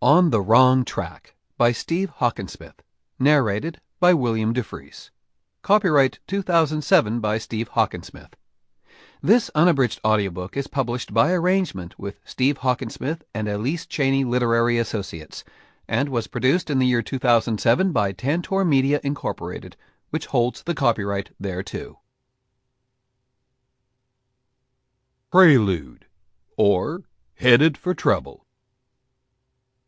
On the Wrong Track by Steve Hockensmith. Narrated by William Dufris. Copyright 2007 by Steve Hockensmith. This unabridged audiobook is published by arrangement with Steve Hockensmith and Elise Cheney Literary Associates, and was produced in the year 2007 by Tantor Media Incorporated, which holds the copyright thereto. Prelude, or Headed for Trouble.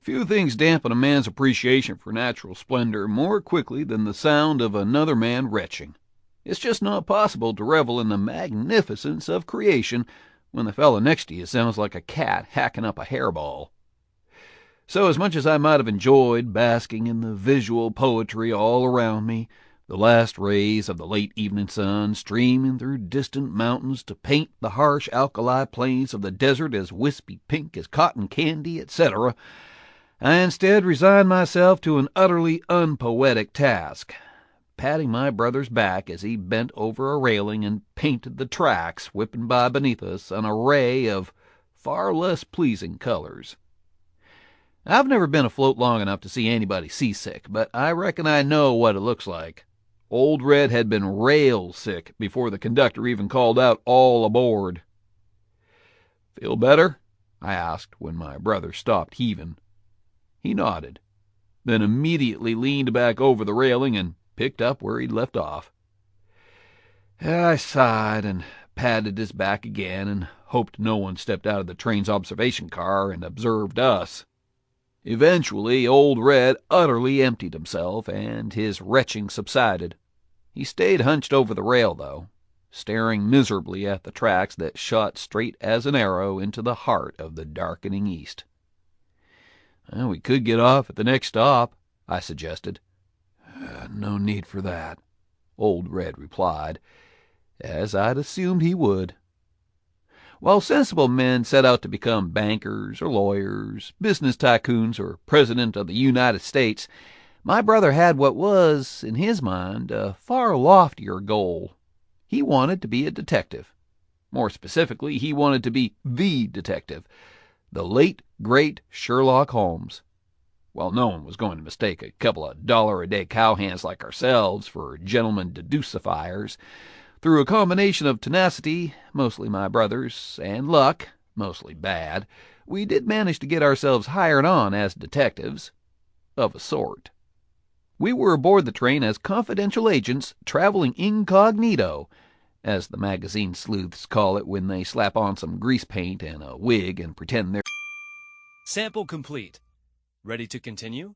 Few things dampen a man's appreciation for natural splendor more quickly than the sound of another man retching. It's just not possible to revel in the magnificence of creation when the fellow next to you sounds like a cat hacking up a hairball. So as much as I might have enjoyed basking in the visual poetry all around me, the last rays of the late evening sun streaming through distant mountains to paint the harsh alkali plains of the desert as wispy pink as cotton candy, etc., I instead resigned myself to an utterly unpoetic task, patting my brother's back as he bent over a railing and painted the tracks whipping by beneath us an array of far less pleasing colors. I've never been afloat long enough to see anybody seasick, but I reckon I know what it looks like. Old Red had been rail sick before the conductor even called out "all aboard." "Feel better?" I asked when my brother stopped heaving. He nodded, then immediately leaned back over the railing and picked up where he'd left off. I sighed and patted his back again and hoped no one stepped out of the train's observation car and observed us. Eventually, Old Red utterly emptied himself, and his retching subsided. He stayed hunched over the rail, though, staring miserably at the tracks that shot straight as an arrow into the heart of the darkening east. "We could get off at the next stop," I suggested. "No need for that," Old Red replied, as I'd assumed he would. While sensible men set out to become bankers or lawyers, business tycoons, or President of the United States, my brother had what was, in his mind, a far loftier goal. He wanted to be a detective. More specifically, he wanted to be the detective, the late, great Sherlock Holmes. Well, no one was going to mistake a couple of $1-a-day cowhands like ourselves for gentlemen deducifiers. Through a combination of tenacity, mostly my brother's, and luck, mostly bad, we did manage to get ourselves hired on as detectives, of a sort. We were aboard the train as confidential agents traveling incognito, as the magazine sleuths call it when they slap on some grease paint and a wig and pretend they're... Sample complete. Ready to continue?